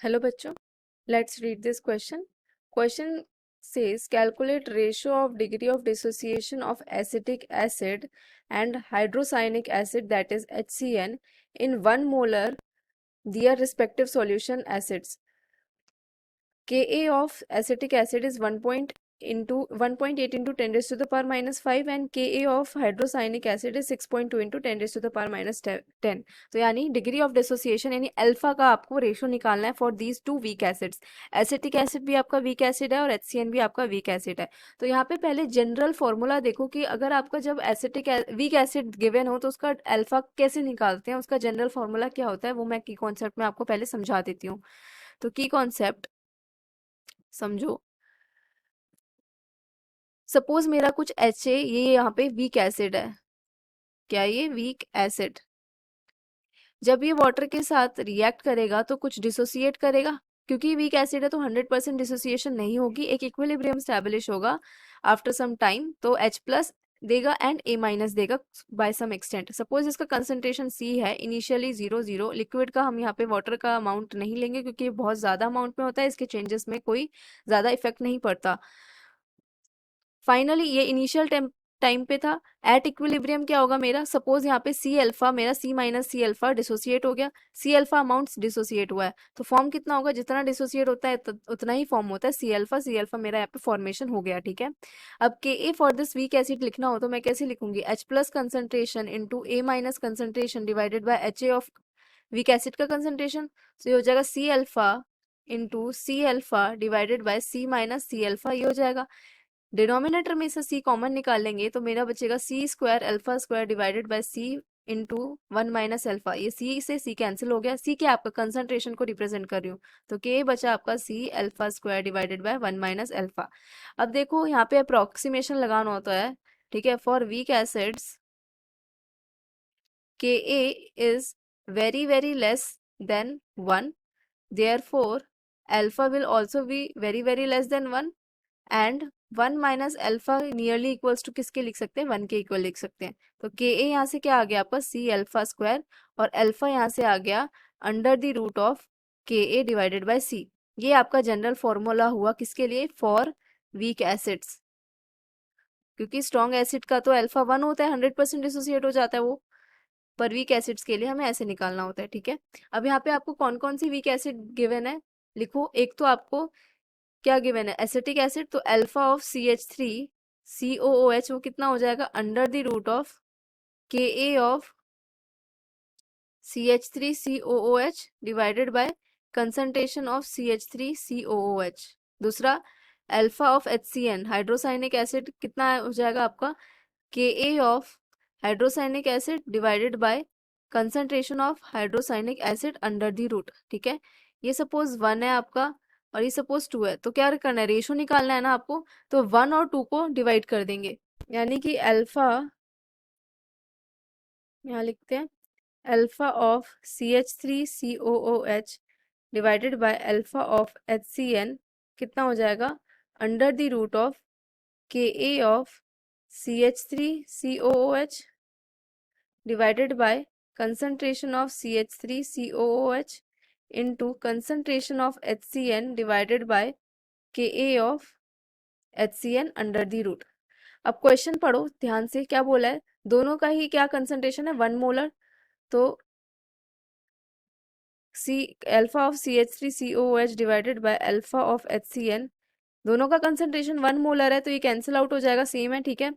Hello बच्चों, let's read this question. Question says calculate ratio of degree of dissociation of acetic acid and hydrocyanic acid, that is HCN, in 1 molar their respective solution acids. Ka of acetic acid is 1.8 into 10 raised to the power minus 5 and Ka of hydrocyanic acid is 6.2 into 10 raised to the power minus 10. तो यानी degree of dissociation यानी alpha का आपको ratio निकालना है for these two weak acids. Acetic acid भी आपका weak acid है और HCN भी आपका वीक एसिड है. तो यहाँ पे पहले जनरल फॉर्मूला देखो कि अगर आपका जब एसिटिक वीक एसिड गिवन हो तो उसका अल्फा कैसे निकालते हैं, उसका जनरल फॉर्मूला क्या होता है वो मैं की कॉन्सेप्ट में आपको पहले समझा देती हूँ. तो की कॉन्सेप्ट समझो. सपोज मेरा कुछ HA ये यहाँ पे वीक एसिड है. क्या ये वीक एसिड जब ये वाटर के साथ रिएक्ट करेगा तो कुछ डिसोसिएट करेगा. क्योंकि वीक एसिड है तो 100% डिसोसिएशन नहीं होगी, एक इक्विलिब्रियम स्टैब्लिश होगा आफ्टर सम टाइम. तो H प्लस देगा एंड A माइनस देगा बाय सम एक्सटेंट. सपोज इसका कंसंट्रेशन C है, इनिशियली 0 लिक्विड का. हम यहाँ पे वाटर का अमाउंट नहीं लेंगे क्योंकि ये बहुत ज़्यादा अमाउंट में होता है, इसके चेंजेस में कोई ज़्यादा इफेक्ट नहीं पड़ता. फाइनली ये इनिशियल टाइम पे था. एट इक्विलिब्रियम क्या होगा मेरा, सपोज यहाँ पे सी अल्फा मेरा C minus C alpha dissociate हो गया. सी अल्फा अमाउंट डिसोसिएट हुआ है तो फॉर्म कितना होगा, जितना डिसोसिएट होता है उतना ही फॉर्म होता है. सी अल्फा मेरा यहाँ पे फॉर्मेशन हो गया. ठीक है. अब K a for this weak acid लिखना हो तो मैं कैसे लिखूंगी, H plus concentration into A minus concentration divided by HA of weak acid का कंसंट्रेशन. तो ये हो जाएगा C alpha into C alpha divided by C minus C alpha. ये हो जाएगा. डिनोमिनेटर में से C कॉमन निकालेंगे तो मेरा बचेगा C square alpha square divided by C into 1 minus alpha. ये C से C कैंसिल हो गया. C क्या आपका कंसंट्रेशन को रिप्रेजेंट कर रही हूँ तो K बचा आपका C alpha square divided by 1 minus alpha. अब देखो यहाँ पे अप्रोक्सीमेशन लगाना होता है. ठीक है. For weak acids Ka is very very less than 1, therefore alpha will also be very very less than 1 and 1 minus alpha nearly equals to किसके लिख सकते हैं, 1 के इक्वल लिख सकते हैं. तो के ए यहाँ से क्या आ गया आपका C अल्फा स्क्वायर और अल्फा यहाँ से आ गया अंडर द रूट ऑफ के ए डिवाइडेड बाय C. ये आपका जनरल फॉर्मूला हुआ किसके लिए, फॉर वीक एसिड्स. क्योंकि स्ट्रॉन्ग एसिड का तो अल्फा 1 होता है, 100% डिसोसिएट हो जाता है वो. पर वीक एसिड्स के लिए हमें ऐसे निकालना होता है. ठीक है. अब यहाँ पे आपको कौन कौन सी वीक एसिड गिवन है लिखो. एक तो आपको क्या गिवन है, एसिटिक एसिड. तो अल्फा ऑफ CH3 COOH वो कितना हो जाएगा, under the root of Ka of CH3 COOH divided by concentration of CH3 COOH. दूसरा alpha of HCN hydrocyanic acid कितना हो जाएगा आपका, Ka of hydrocyanic acid divided by concentration of hydrocyanic acid under the root. ठीक है. ये suppose 1 है आपका और ये सपोज 2 है तो क्या करना है, रेशो निकालना है ना आपको. तो 1 और 2 को डिवाइड कर देंगे यानी कि अल्फा यहाँ लिखते हैं alpha of CH3 COOH divided by alpha of HCN कितना हो जाएगा, under the root of Ka of CH3 COOH divided by concentration of CH3 COOH into concentration of HCN divided by Ka of HCN under the root. अब question पढ़ो ध्यान से, क्या बोला है, दोनों का ही क्या कंसंट्रेशन है, 1 मोलर. तो C alpha of CH3 COOH divided by alpha of HCN दोनों का कंसंट्रेशन 1 मोलर है तो ये कैंसिल आउट हो जाएगा, सेम है. ठीक है.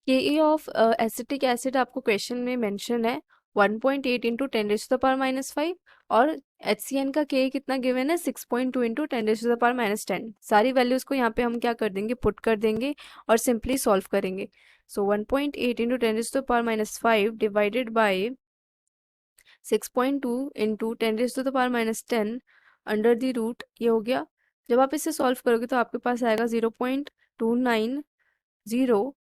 Ka ऑफ एसिटिक एसिड आपको क्वेश्चन में मेंशन है 1.8 into 10 raise to the power minus 5 और HCN का Ka कितना गिवन है 6.2 into 10 raise to the power minus 10. सारी वैल्यूज को यहाँ पे हम क्या कर देंगे, पुट कर देंगे और सिंपली सॉल्व करेंगे. So 1.8 into 10 raise to the power minus 5 divided by 6.2 into 10 raise to the power minus 10 under the root. ये हो गया. जब आप इसे सॉल्व करोगे तो आपके पास आएगा 0.290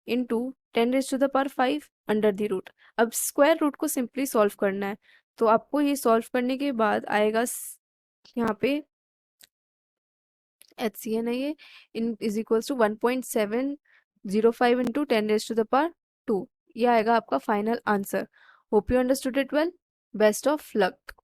into 10 raise to the power 5 under the root. अब स्क्वायर रूट को सिंपली सॉल्व करना है तो आपको ये सॉल्व करने के बाद आएगा यहाँ पे HCN है ये इन is equals to 1.705 into 10 raise to the power 2. ये आएगा आपका final answer. Hope you understood it well. Best of luck.